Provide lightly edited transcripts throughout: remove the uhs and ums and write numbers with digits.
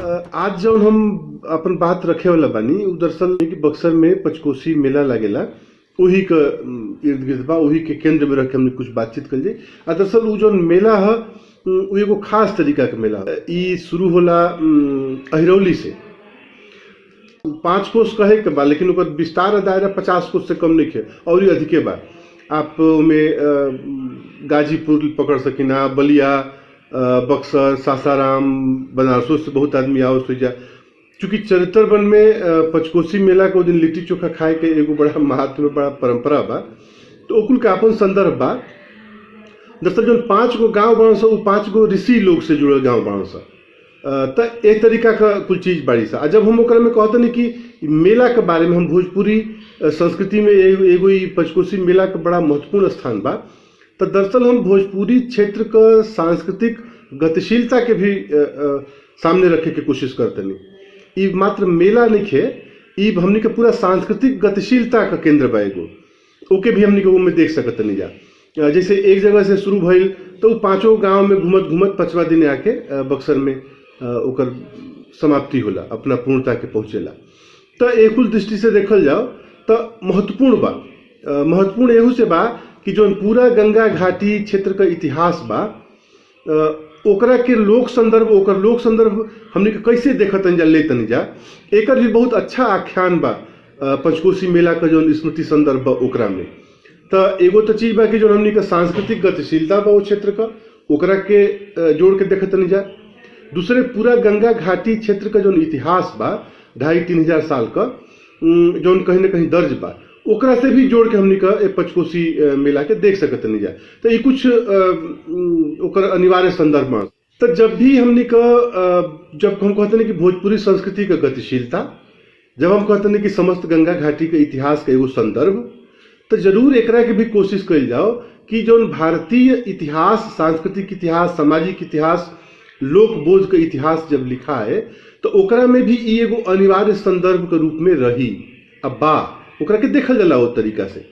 आज जब हम अपन बात रखे वाला बानी उ दरअसल कि बक्सर में पंचकोसी मेला लागेला। वही के इर्द गिर्द बा, वही के केंद्र में रख के हमने कुछ बातचीत कर जाए। दरअसल उ जौन मेला है उ एगो खास तरीका के मेला है। ई शुरू होला अहिरौली से। 5 कोस कहे के बा, लेकिन ओकर विस्तार दायरा 50 कोस से कम नहीं है और अधिके बा। आप में गाजीपुर पकड़ सकिना, बलिया, बक्सर, सासाराम, बनारसों से बहुत आदमी आवत हो जा। चूंकि चरित्र वन में पंचकोसी मेला के दिन लिट्टी चोखा खाए के एगो बड़ा महत्व, बड़ा परंपरा बा, तो ओकुल के अपन संदर्भ बा। दरअसल जो 5 गो गाँव बन सा, 5 गो ऋषि लोग से जुड़ल गाँव बन सा। तो एक तरीका का कुल चीज बाड़ी सा। जब हम ओकरा में कहते नहीं कि मेला के बारे में, हम भोजपुरी संस्कृति में एगो पंचकोसी मेला का बड़ा महत्वपूर्ण स्थान बा। तो दरअसल हम भोजपुरी क्षेत्र का सांस्कृतिक गतिशीलता के भी सामने रखे के कोशिश करते नहीं। ये मात्र मेला नहीं है, ये हमने के पूरा सांस्कृतिक गतिशीलता का केंद्र बा एगो। ओके भी हमने के में देख सकते नहीं जा। जैसे एक जगह से शुरू भइल तो 5 गांव में घूमत घूमत 5वां दिन आके बक्सर में ओकर समाप्ति होला, अपना पूर्णता के पहुंचेला। तो एक दृष्टि से देखल जाओ तो महत्वपूर्ण बा। महत्वपूर्ण एहू से बा कि जो पूरा गंगा घाटी क्षेत्र का इतिहास बा, ओकरा के लोक संदर्भ हमने के कैसे देखतन जा, लेतन जा। एकर भी बहुत अच्छा आख्यान बा पंचकोसी मेला का जो स्मृति संदर्भ बा ओकरा में। तो एगो तो चीज बा कि जो हमने के सांस्कृतिक गतिशीलता बा वो क्षेत्र का, ओकरा के जोड़ के देखतन जा। दूसरे पूरा गंगा घाटी क्षेत्र का जो इतिहास बा 2,500-3 हजार साल का, जो कहीं ना कहीं दर्ज बा, ओकरा से भी जोड़ के हमने का पंचकोसी मेला के देख सकते नहीं जा। तो ये कुछ ओकर अनिवार्य संदर्भ में। तो जब भी हमने का जब हम कहते हैं कि भोजपुरी संस्कृति का गतिशीलता, जब हम कहते हैं कि समस्त गंगा घाटी के इतिहास का एगो संदर्भ, तो जरूर एकरा के भी कोशिश कल जाओ कि जो भारतीय इतिहास, सांस्कृतिक इतिहास, सामाजिक इतिहास, लोक बोध का इतिहास जब लिखा है तो ओकरा में भी एगो अनिवार्य संदर्भ के रूप में रही। अब बा ओकरा के देखल जाला वो तरीका से,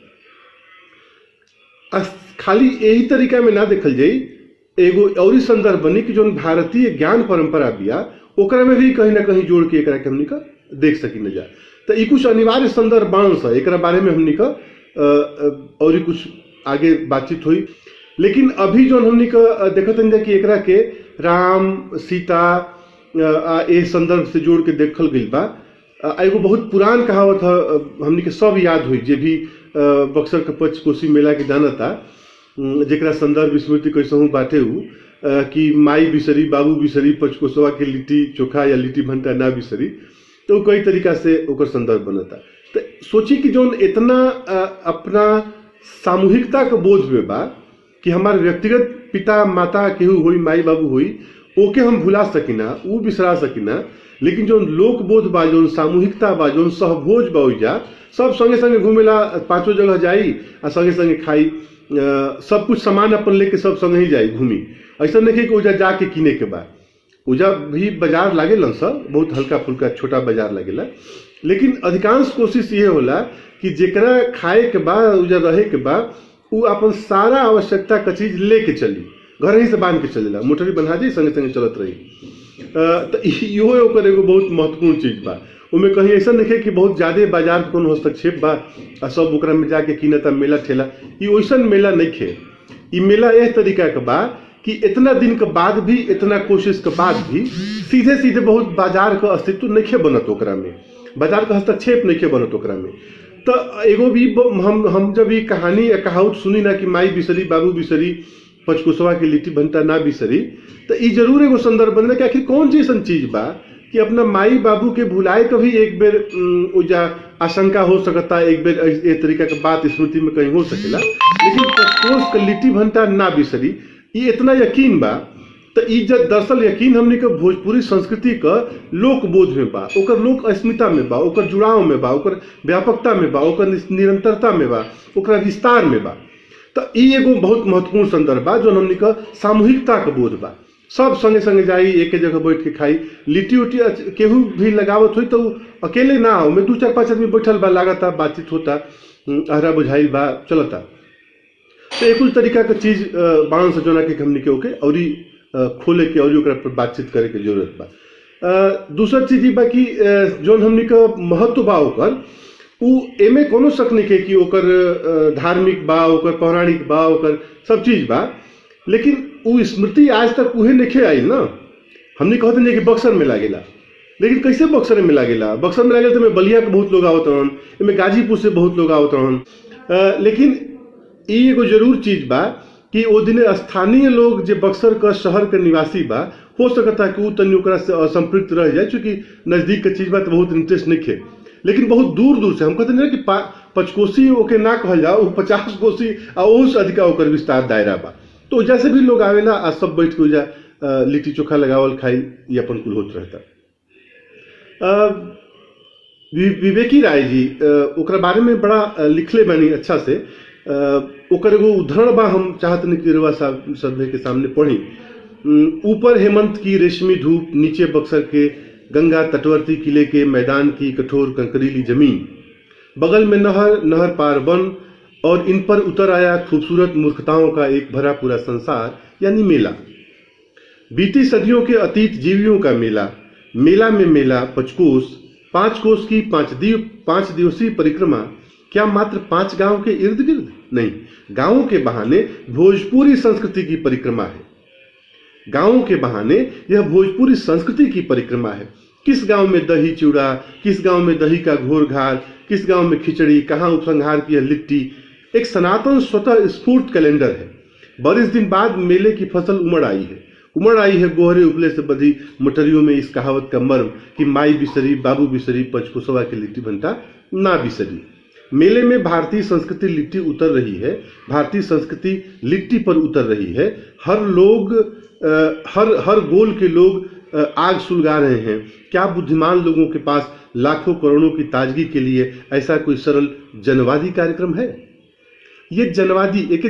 खाली यही तरीका में ना देखल जाई। एगो और संदर्भ बनी कि जो भारतीय ज्ञान परंपरा बिया, ओकरा में भी कहीं ना कहीं जोड़ के एकरा के हमनी का देख सकी न जा। तो ये कुछ अनिवार्य संदर्भ बाण सा, एकरा बारे में हमनी का और कुछ आगे बातचीत हुई। लेकिन अभी जो हमनी का देखत जा कि एकरा के राम सीता ए संदर्भ से जोड़ के देखल गई बा। एगो बहुत पुरान कहावत है, हमनी के सब याद हुई, जे भी बक्सर के पंचकोसी मेला के जानता, जेकरा संदर्भ स्मृति कैसे बाटे हूँ कि माई बिसरी बाबू बिसरी पंचकोसवा के लिट्टी चोखा या लिट्टी भंटा ना बिसरी। तो कई तरीका से ओकर संदर्भ बनता। तो सोची कि जो इतना अपना सामूहिकता के बोझ में बा कि हमारे व्यक्तिगत पिता माता केहू हुई, माई बाबू हुई, ओके हम भुला सकिना, ऊ बिसरा सकिना। लेकिन जो लोक बोध बा, जो सामूहिकता बा, जो सहभोज बा, जा सब संगे संगे घूमेला, 5 जगह जाई आ संगे संगे खाई, सब कुछ सामान अपन लेके सब संगे ही जाई घूमी। ऐसा नहीं कि उजा जाके किने के बा। उजा भी बाजार लागेला, सब बहुत हल्का फुल्का छोटा बाजार लगेला। लेकिन अधिकांश कोशिश ये होला कि जेकरा खाए के बा, उजा रहे के बा, उ अपन सारा आवश्यकता का चीज लेके चली, घर ही से बांध के चलेला, मोटरी बना दी, संगे संगे चलत रही। तो इहो ओकर एगो बहुत महत्वपूर्ण चीज बा। उनमें कहीं ऐसा नहीं है कि बहुत ज्यादा बाजार के कोनो हस्तक्षेप बा आ सब ओकरा में जाके किनता मेला ठेला। ये वैसन मेला नहीं है। ये मेला एह तरीका के बा कि इतना दिन के बाद भी, इतना कोशिश के बाद भी सीधे सीधे बहुत बाजार का अस्तित्व नहीं बनत ओकरा में, बाजार का हस्तक्षेप नहीं बनत ओकरा में। तो एगो भी हम जब ये कहानी या कहावत सुनी ना कि माई बिसरी बाबू बिसरी पंचकोसवा की लिट्टी भंटा ना बिसरी, तो ये जरूर एगो संदर्भ बनला कि आखिर कौन जैसन चीज बा कि अपना माई बाबू के भुलाए कभी एक बेर उजा आशंका हो सकता, एक बेर एक तरीका के बात स्मृति में कहीं हो सकेला। लेकिन पंचकोस का लिट्टी भंटा ना बिसरी, ये इतना यकीन बा। तो ई दरअसल यकीन हमने के भोजपुरी संस्कृति का लोक बोध में बा, ओकर लोक अस्मिता में बा, ओकर जुड़ाव में बा, ओकर व्यापकता में बा, ओकर निरंतरता में बा, ओकर विस्तार में बा। तो ई एगो बहुत महत्वपूर्ण संदर्भ बा जो हमने का सामूहिकता का बोध बा। सब संगे संगे जाई, एक जगह बैठ के खाई। लिट्टी उट्टी केहू भी लगावत हुई तो अकेले ना हो, में 2-4-5 आदमी बैठल बा, लागता बातचीत होता, आहरा बुझाइल बा, चलता। तो एक तरीका का चीज बाण से जोना के हमने के ओके और खोले के और ओकरा पर बातचीत करे के जरूरत बा। दूसरा चीज ई बा कि जौन हमनी का महत्व बा ओकर उ एमे कोनो शक नहीं के कि ओकर धार्मिक बा, ओकर पौराणिक बा, ओकर सब चीज बा, लेकिन उ स्मृति आज तक उहे नहीं आई ना। हमने कहते नहीं कि बक्सर में लागेला, लेकिन कैसे बक्सर में लागेला? बक्सर में लागेला तो में बलिया के बहुत लोग आवत रहन, एमे गाजीपुर से बहुत लोग आवत रहन। लेकिन ई एगो जरूर चीज बा कि ओ दिने स्थानीय लोग जे बक्सर का शहर के निवासी बा, हो सकता कि उ तनी ओकरा से असंपृक्त रह जाए, चूंकि नजदीक के चीज बा तो बहुत इंटरेस्ट नहीं खे। लेकिन बहुत दूर दूर से हम कहते नहीं कि पचकोसी ओके ना कहल जाओ, 50 कोसी आ ओहू से अधिका ओकर विस्तार दायरा बा। तो जैसे भी लोग आवेला आ सब बैठ के उजा लिट्टी चोखा लगावल खाई ये अपन कुल होत रहता। विवेकी राय जी ओकरा बारे में बड़ा लिखले बानी अच्छा से। ओकर एगो उदाहरण बा, हम चाहत नहीं कि रुआ साहब सदमे के सामने पढ़ी। ऊपर हेमंत की रेशमी धूप, नीचे बक्सर के गंगा तटवर्ती किले के मैदान की कठोर कंकरीली जमीन, बगल में नहर, नहर पार वन, और इन पर उतर आया खूबसूरत मूर्खताओं का एक भरा पूरा संसार, यानी मेला। बीती सदियों के अतीत जीवियों का मेला। मेला में मेला 5 कोस की 5 दिवसीय परिक्रमा। क्या मात्र 5 गांव के इर्द गिर्द? नहीं, गांवों के बहाने भोजपुरी संस्कृति की परिक्रमा है। गांवों के बहाने यह भोजपुरी संस्कृति की परिक्रमा है। किस गांव में दही चूड़ा, किस गांव में दही का घोर घार, किस गांव में खिचड़ी, कहाँ उपसंहार की यह लिट्टी। एक सनातन स्वतः स्फूर्त कैलेंडर है। 22 दिन बाद मेले की फसल उमड़ आई है गोहरे उपले से बधी मटरियों में इस कहावत का मर्म कि माई बिसरी बाबू बिसरी पचकुसवा की लिट्टी बनता ना बिसरी। मेले में भारतीय संस्कृति लिट्टी उतर रही है, भारतीय संस्कृति लिट्टी पर उतर रही है। हर गोल के लोग आग सुलगा रहे हैं। क्या बुद्धिमान लोगों के पास लाखों करोड़ों की ताजगी के लिए ऐसा कोई सरल जनवादी कार्यक्रम है? ये एक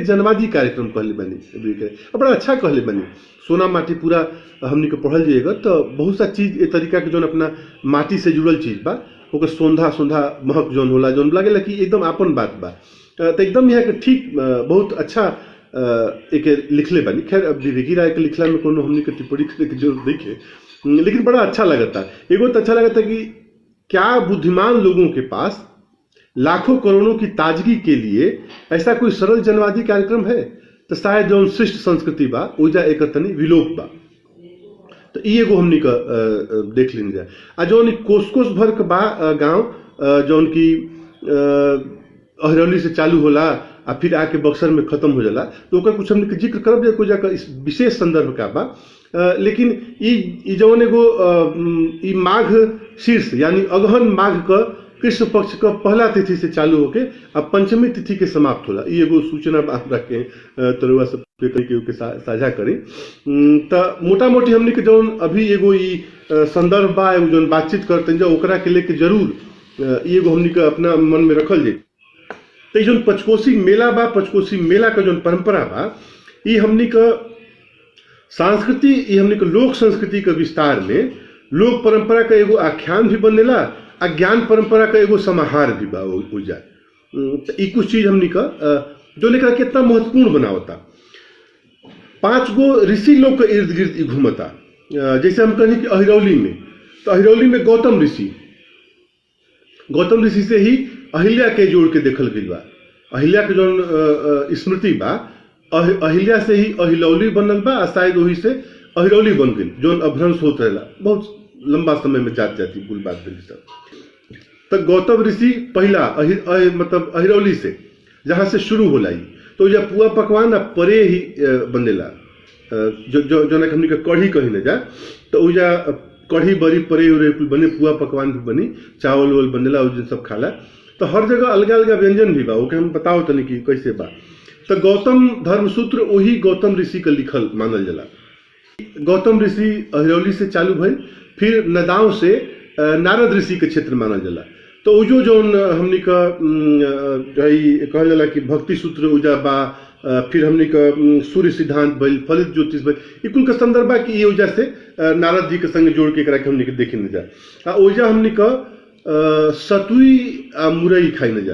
जनवादी कार्यक्रम कहले बनी, बड़ा अच्छा कहले बनी। सोना माटी पूरा हमने को पढ़ल जाएगा तो बहुत सा चीज ए तरीका के जो अपना माटी से जुड़ल चीज बा, ओकर सोंधा महक जौन होला, जौन लगेला कि एकदम आपन बात बा। तो एकदम यहाँ के ठीक बहुत अच्छा एक लिखले बनी। खैर अब विवेकी राय के लिखला में कोनो हमने के टिप्पणी करे के जरूरत देखे, लेकिन बड़ा अच्छा लगता। एगो तो अच्छा लगता कि क्या बुद्धिमान लोगों के पास लाखों करोड़ों की ताजगी के लिए ऐसा कोई सरल जनवादी कार्यक्रम है? तो शायद जो शिष्ट संस्कृति बा ओजा एक तनी विलोप बा। तो ये एगो हमनी का देख लेने जाए। आ जौन कोस भर के बा गांव जौन की अहरौली से चालू होला आ फिर आके बक्सर में खत्म हो जाला, तो ओकर कुछ हमने जिक्र करब जे कोजा का इस विशेष संदर्भ का बा। लेकिन ई जौन एगो ई माघ शीर्ष यानी अगहन माघ का कृष्ण पक्ष का पहला तिथि से चालू होके अब पंचमी तिथि के समाप्त होला। ये एगो सूचना आप रखे तरुआ सब के साझा करी। तो मोटा मोटी हमने के जौन अभी एगो ई संदर्भ बा जौन बातचीत करते हैं ओकरा के लेके जरूर एगो हमने के अपना मन में रखल जाए। तो जौन पचकोसी मेला बा, पचकोसी मेला का जौन परंपरा बा, ये हमने का संस्कृति, ये हमने का लोक संस्कृति के विस्तार में लोक परंपरा का एगो आख्यान भी बनेला, अज्ञान परंपरा का एगो समाहार भी बा हो जाए। तो ये कुछ चीज हमने का जो लेकर कितना महत्वपूर्ण बनावता। 5 गो ऋषि लोग के इर्द गिर्द घूमता। जैसे हम कहें कि अहिरौली में, तो अहिरौली में गौतम ऋषि से ही अहिल्या के जोड़ के देखल गई बा। अहिल्या के जो स्मृति बा, अहिल्या से ही अहिलौली बनल बा, शायद वही से अहिरौली बन गई, जो अभ्रंश होता रहेला बहुत लंबा समय में जाती कुल बात सब। तो गौतम ऋषि पहला मतलब अहिरौली से जहां से शुरू होला, तो जब पुआ पकवान परे ही बनेला, जो हमने का कढ़ी कही न जा, तो उजा कढ़ी बड़ी परे उरे बने, पुआ पकवान भी बनी, चावल वावल बनेला, उस सब खाला। तो हर जगह अलग अलग व्यंजन भी बा, ओके हम बताओ तनी कि कैसे बा। तो गौतम धर्मसूत्र वही गौतम ऋषि का लिखल मानल जाला। गौतम ऋषि अहिरौली से चालू भइल, फिर नदाव से नारद ऋषि के क्षेत्र मानल जाला। तो उजो जौन हमने का कहल जाला कि भक्ति सूत्र उजा बा, फिर हमने का सूर्य सिद्धांत भइल, फलित ज्योतिष भइल, ई कुल का संदर्भ बा कि ये वजह से नारद जी के संग जोड़ के एकरा के हमने के देखे न जा। ओजा हमने का सतुई मुरई खाई न जा,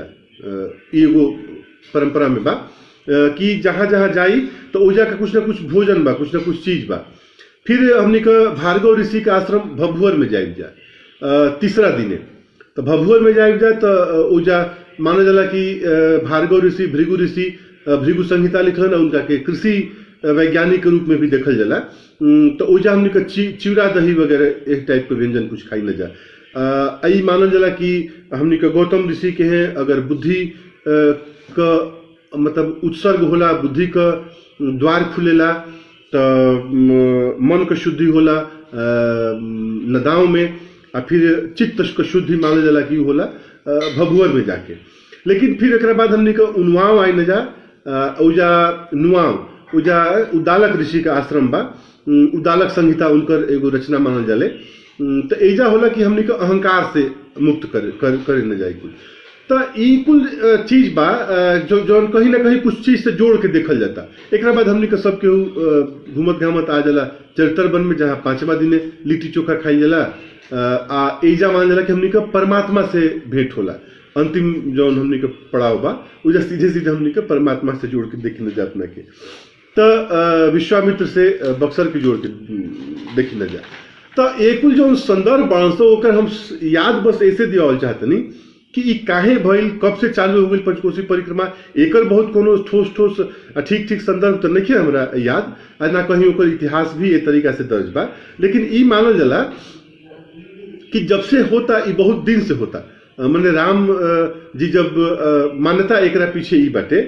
एगो परंपरा में बा कि जहां जहां जाई तो ओजा का कुछ ना कुछ भोजन बा, कुछ ना कुछ चीज बा। फिर हमने का भार्गव ऋषि का आश्रम भभुअर में जाए जा तीसरा दिन है। तो भभुअर में जाए जा तो उजा माना जाला कि भार्गव ऋषि भृगु संहिता लिखल है उनका के कृषि वैज्ञानिक के रूप में भी देखल जाला। तो उजा हमने का चिवड़ा दही वगैरह एक टाइप के व्यंजन कुछ खाई न जा। आई मानल जाला कि हमने का गौतम ऋषि के हैं अगर बुद्धि का मतलब उत्सर्ग होला, बुद्धि का द्वार खुलेला तो मन का शुद्धि होला नदाओं में, और फिर चित्त का शुद्धि मानल जाला कि होला भभुअर में जाके। लेकिन फिर एक बाद हमने का उन्वाव आई न जा उजा नुआव उजा उदालक ऋषि का आश्रम बा, उदालक संहिता उनकर एगो रचना मानल जाले। तो एजा होला कि हमने का अहंकार से मुक्त करे न जाए कुल। तो ई कुल चीज बा जो कहीं ना कहीं कुछ चीज से जोड़ के देखल जाता। एक बाद हमने का सब केहू घूमत घामत आ जाला चरित्र वन में, जहाँ 5वां दिन लिट्टी चोखा खाई जाला। एजा मान जाला कि हमने का परमात्मा से भेंट होला। अंतिम जो हमने का पड़ाव बा उजा सीधे सीधे हमने का परमात्मा से जोड़ के देखी न जा अपना के। तो विश्वामित्र से बक्सर के जोड़ के देखी न जा। तो एक जो संदर्भ बांसो ओकर हम याद बस ऐसे दियावल चाहतनी कि ई काहे भइल, कब से चालू हो गई पंचकोशी परिक्रमा, एकर बहुत कोनो ठोस ठीक संदर्भ तो नहीं है हमरा याद, ना कहीं ओकर इतिहास भी ए तरीका से दर्ज बा। लेकिन ई मानल जाला कि जब से होता ई बहुत दिन से होता। मैंने राम जी जब मान्यता एकरा पीछे ई बाटे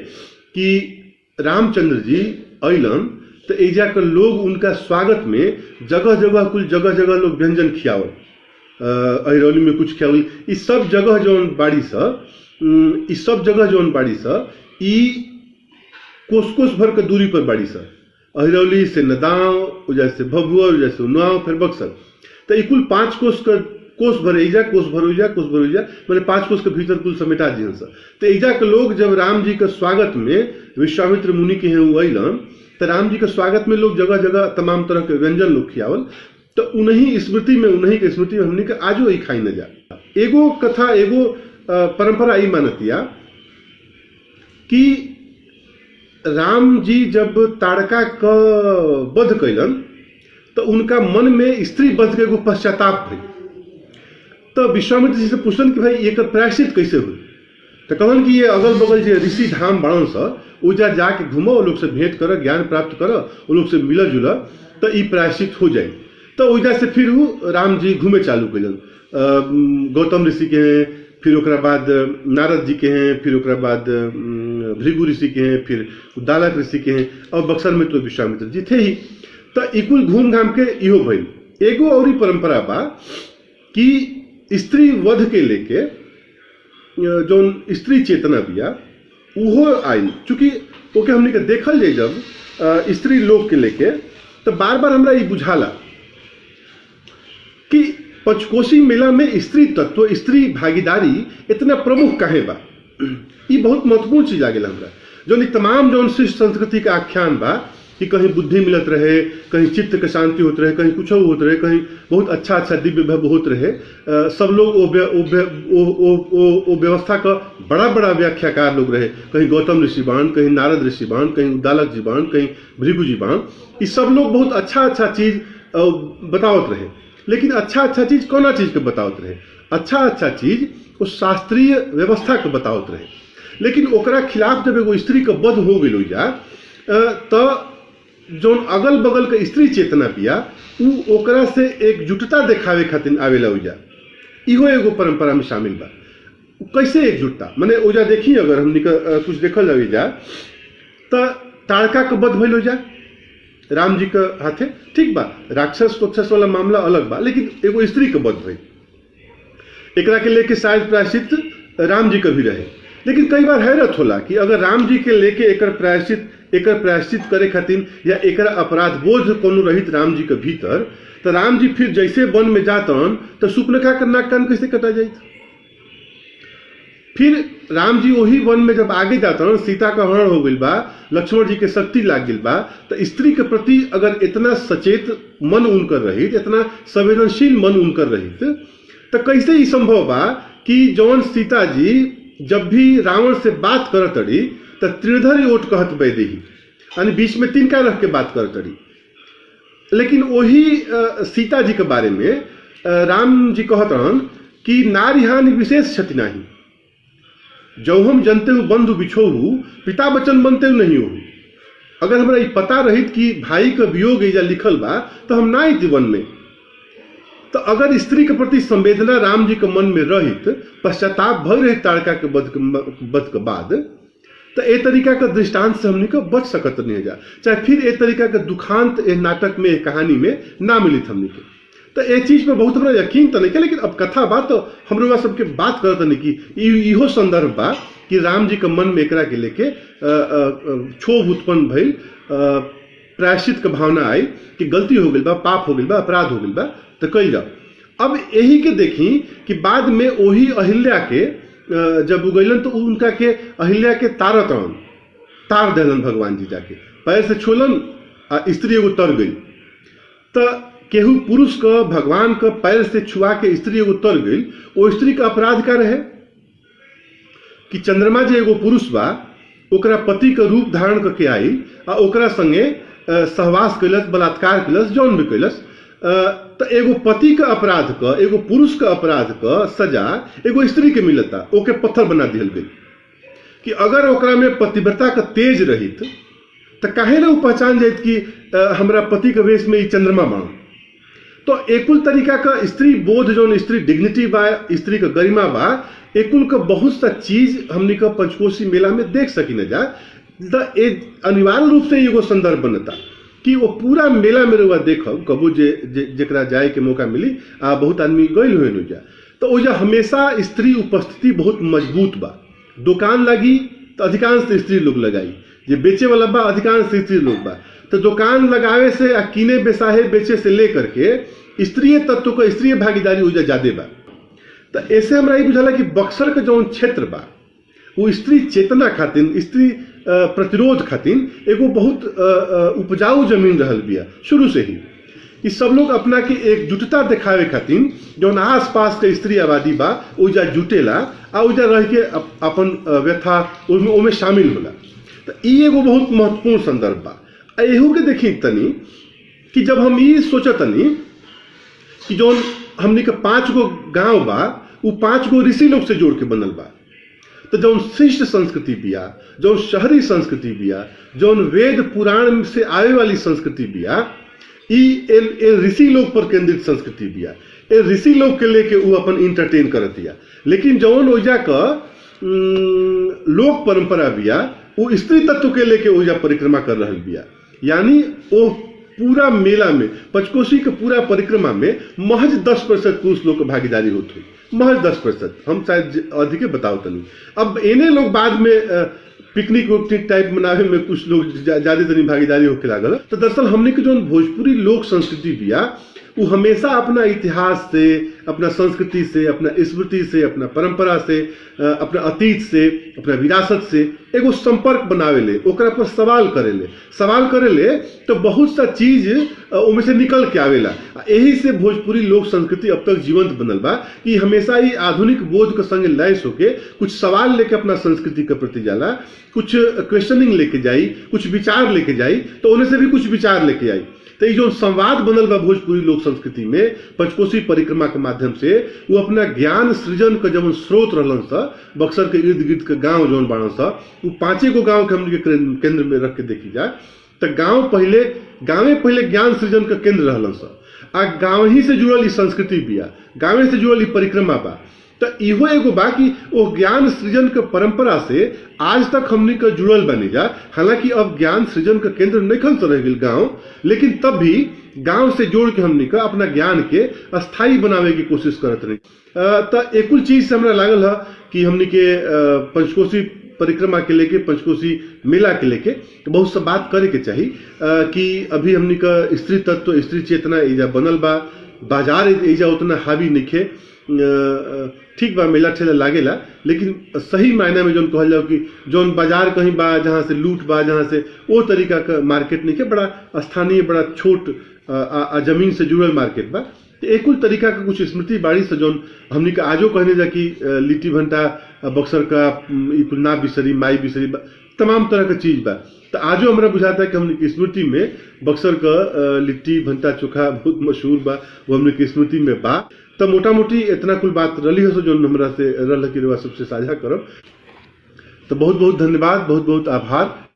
कि रामचंद्र जी अइलन तो एजा के लोग उनका स्वागत में जगह जगह लोग व्यंजन खियावल, अहिरौली में कुछ खियावल। इस सब जगह जौन बाड़ी सा ई कोस भर के दूरी पर बाड़ी सा, अहिरौली से नदाव जैसे भभुअर जैसे उन्नाव फिर बक्सर। तो ई कुल 5 कोस भर एजा कोस भर मैंने 5 कोस के भीतर कुल समेटा जी सा। तो एजा के लोग जब राम जी के स्वागत में विश्वामित्र मुनि के हैं अइलन तो राम जी के स्वागत में लोग जगह जगह तमाम तरह के व्यंजन लोग खियावल। तो उन्हीं के स्मृति में हमने के आजो ही खाई न जा। एगो कथा एगो परंपरा ई मानतिया कि राम जी जब ताड़का का वध कैलन तो उनका मन में स्त्री वध के एगो पश्चाताप भई। तो विश्वामित्र जी से पूछलन कि भाई एक प्रायश्चित कैसे हुई। तो कहलन कि ये अगल बगल जो ऋषि धाम बाणन सा उजा जाके घूमो, वो लोग से भेंट करो, ज्ञान प्राप्त करो, वो लोग से मिला जुला तो ई प्रायश्चित हो जाए। तो उजा से फिर वो राम जी घूमे चालू कैलन। गौतम ऋषि के हैं, फिर ओकरा बाद नारद जी के हैं, फिर ओकरा बाद भृगु ऋषि के हैं, फिर उदालक ऋषि के हैं, और बक्सर में तो विश्वामित्र जी थे ही। तो इकुल घूम घाम के इहो भइल। एगो और परंपरा बा कि स्त्री वध के लेके जो स्त्री चेतना बिया उहो आई, चूंकि ओके हमने के देखल जाए जब स्त्री लोक के लेके तो बार बार हमरा ये बुझाला कि पंचकोशी मेला में स्त्री तत्व स्त्री भागीदारी इतना प्रमुख काहे बा। ये बहुत महत्वपूर्ण चीज आ गया हमरा। जो तमाम जो शिष्ट संस्कृति का आख्यान बा कि कहीं बुद्धि मिलत रहे, कहीं चित्त के शांति होते रहे, कहीं कुछ होते रहे, कहीं बहुत अच्छा दिव्य भव होते रहे। सब लोग वो व्यवस्था का बड़ा व्याख्याकार लोग रहे। कहीं गौतम ऋषि बाण, कहीं नारद ऋषि बाण, कहीं उदालक जी बाण, कहीं भृगु जी बाण। ये सब लोग बहुत अच्छा चीज बतावत रहे। लेकिन अच्छा चीज कौना चीज के बतावत रहे? अच्छा चीज वो शास्त्रीय व्यवस्था के बतावत रहे। लेकिन ओकरा खिलाफ जब एगो स्त्री का वध हो गई जा तो जो अगल बगल के स्त्री चेतना बिया उ ओकरा से एकजुटता दिखावे खातिर आवेला उजा। इहो एगो परंपरा में शामिल बा। कैसे एकजुटता माने उजा देखी, अगर हमनी कुछ देखल जावे जा तो ताड़का के वध भइल जा राम जी के हाथे, ठीक बा। राक्षस वाला मामला अलग बा, लेकिन एगो स्त्री के वध भइल। एकरा के लेके शायद प्रायश्चित राम जी के भी रहे। लेकिन कई बार हैरत होला कि अगर राम जी के लेके एकर प्रायश्चित करे खातिर या एकर अपराध बोझ कोनो रहित राम जी के भीतर, तो राम जी फिर जैसे वन में जातन तो सुपनखा के नाक कान कैसे कटा जाइत। फिर राम जी वही वन में जब आगे जातन, सीता का हरण हो गइल बा, लक्ष्मण जी के शक्ति लाग गइल बा, तो स्त्री के प्रति अगर इतना सचेत मन उनकर रहित, इतना संवेदनशील मन उनकर रहित, तो कैसे ही संभव बा कि जौन सीता जी जब भी रावण से बात करत अड़ी तो त्रिधर ओट कहत बैदेही, यानी बीच में तिनका रख के बात करत अड़ी। लेकिन वही सीता जी के बारे में राम जी कहत रहन कि नारी हानि विशेष क्षति नहीं, जो हम जनते हूँ बंधु बिछोहू पिता बचन बनते हूँ नहीं हो। अगर हमरा पता रहित कि भाई का वियोग एजा लिखल बा तो हम ना आती वन में। तो अगर स्त्री के प्रति संवेदना राम जी के मन में रहित, पश्चाताप भर रहित ताड़का के वध के बाद, तो ए तरीका का दृष्टांत से हमने को बच सकत नहीं जा, चाहे फिर ए तरीका का दुखांत ए नाटक में कहानी में ना मिलित हमने के। तो ए चीज में बहुत हमरा यकीन तो नहीं, लेकिन अब कथा बात तो हम लोग सबके बात करत नहीं कि इहो संदर्भ बा कि राम जी के मन में एकरा के लेके क्षोभ उत्पन्न भइल, प्रायश्चित के भावना आई कि गलती हो गई बा, पाप हो गई बा, अपराध हो गई बा, तो कही जाओ। अब यही के देखी कि बाद में वही अहिल्या के जब उगैलन तो उनका के अहिल्या के तार देलन भगवान जी, जाके पैर से छोलन आ स्त्री एगो तर गई। तो केहू पुरुष का भगवान का पैर से छुआ के स्त्री एगो तर गई, वो स्त्री का अपराध का रहे कि चंद्रमा जे एगो पुरुष बा ओकरा पति का रूप धारण करके आई आ ओकरा संगे सहवास कैलस, बलात्कार कैलस, जौन भी कैलस। तो एगो पति का अपराध का, एगो पुरुष का अपराध का सजा एगो स्त्री के मिलता, ओके पत्थर बना दिहल गई कि अगर ओकरा में पतिव्रता का तेज रहित तो काहे ना वो पहचान जाइत कि हमरा पति के वेश में चंद्रमा बा। तो एकुल तरीका का स्त्री बोध, जो स्त्री डिग्निटी बा, स्त्री का गरिमा बा, एकुल का बहुत सा चीज हमने का पंचकोशी मेला में देख सकी न जा। अनिवार्य रूप से एगो संदर्भ बनता कि वो पूरा मेला में रुआ देखब कबू जेकरा जाए के मौका मिली, बहुत आदमी गइल हुए न जा। तो ओजा हमेशा स्त्री उपस्थिति बहुत मजबूत बा। दुकान लगी तो अधिकांश स्त्री लोग लगाई, जे बेचे वाला बा अधिकांश स्त्री लोग बा। तो दुकान लगावे से आ कीने बेसाहे बेचे से लेकर के स्त्रीय तत्व का स्त्रीय भागीदारी ओजा ज्यादा बा। तो ऐसे हमरा ये बुझाला कि बक्सर के जौन क्षेत्र बा वो स्त्री चेतना खातिर, स्त्री प्रतिरोध खातिर एगो बहुत उपजाऊ जमीन रहल बिया शुरू से ही। कि सब लोग अपना के एकजुटता दिखावे खातिर जौन आस पास के स्त्री आबादी बा ओजा जुटेला आ ओजा रह के अपन व्यथा ओमे शामिल होला। तो ई एगो बहुत महत्वपूर्ण संदर्भ बा। एहू के देखी तनी कि जब हम ई सोचतनी कि जौन हमनी के 5 गो गांव बा वो 5 गो ऋषि लोग से जोड़ के बनल बा। तो जौन शिष्ट संस्कृति बिया, जौन शहरी संस्कृति बिया, जौन वेद पुराण से आवे वाली संस्कृति बिया, ई ऋषि लोग पर केंद्रित संस्कृति बिया। ए ऋषि लोग के लेके वो अपन इंटरटेन करत दिया। लेकिन जौन ओजा का लोक परंपरा बिया वो स्त्री तत्व के लेके ओजा परिक्रमा कर रहल बिया। यानी वो पूरा मेला में, पंचकोशी के पूरा परिक्रमा में महज 10% पुरुष लोग की भागीदारी होती हुई, महज 10%। हम शायद अधिक बताओ तनी। अब इन्हें लोग बाद में पिकनिक उकनिक टाइप मनावे में कुछ लोग ज्यादा तनी भागीदारी होके लागल। तो दरअसल हमने के जो भोजपुरी लोक संस्कृति बिया वो हमेशा अपना इतिहास से, अपना संस्कृति से, अपना स्मृति से, अपना परंपरा से, अपना अतीत से, अपना विरासत से एगो संपर्क बनावेले, ओकरा पर सवाल करेले तो बहुत सा चीज उनमें से निकल के आवेला। यही से भोजपुरी लोक संस्कृति अब तक जीवंत बनल बा कि हमेशा ही आधुनिक बोध के संग लैस होके कुछ सवाल लेके अपना संस्कृति के प्रति जाला, कुछ क्वेश्चनिंग लेके जाई, कुछ विचार लेके जाई, तो उन्हें से भी कुछ विचार लेके आई। तो ये जो संवाद बनल बा भोजपुरी लोक संस्कृति में पंचकोशी परिक्रमा के माध्यम से, वो अपना ज्ञान सृजन का जब स्रोत रहलन सा, बक्सर के इर्द गिर्द के गांव जौन बाड़न सा, वो 5 गो गांव के हमने के केंद्र में रख के देखी जाए तो गाँवे पहले ज्ञान सृजन का केंद्र रहलन सा। आ गाँव ही से जुड़ल ई संस्कृति बिया, गाँवे से जुड़ल ई परिक्रमा बा। तो इहो एगो बा कि वो ज्ञान सृजन के परंपरा से आज तक हमनी का जुड़ल बनी जा। हालांकि अब ज्ञान सृजन का केंद्र नहीं खन रह गई गाँव, लेकिन तब भी गांव से जोड़ के हमनी का अपना ज्ञान के अस्थायी बनावे की कोशिश करत रही। तो एकुल चीज से हमरा लागल है कि हमनी के पंचकोशी परिक्रमा के लेके, पंचकोशी मेला के लेके बहुत सा बात करे के चाहिए कि अभी हमनी का स्त्री तत्व, स्त्री चेतना एजा बनल बा, बाजार एजा उतना हावी निखे, ठीक बा, मेला ठेला लागेला, लेकिन सही मायने में जो कहल जाओ कि जौन बाजार कहीं बा जहाँ से लूट बा, जहाँ से वो तरीका का मार्केट नहीं के, बड़ा स्थानीय, बड़ा छोट जमीन से जुड़ल मार्केट बा। तो एकुल तरीका का कुछ स्मृति बाड़ी से जौन हमनी का आजो कहने जा कि लिट्टी भंटा बक्सर का ना बिसरी, माई बिसरी, तमाम तरह का चीज बा। तो आजो हमरा बुझाता है कि हमने की स्मृति में बक्सर का लिट्टी भंटा चोखा बहुत मशहूर बा, वो हमने की स्मृति में बा। तो मोटा मोटी इतना कुल बात रही हो जो हमरा से रल के सबसे साझा करब। तो बहुत बहुत धन्यवाद, बहुत बहुत आभार।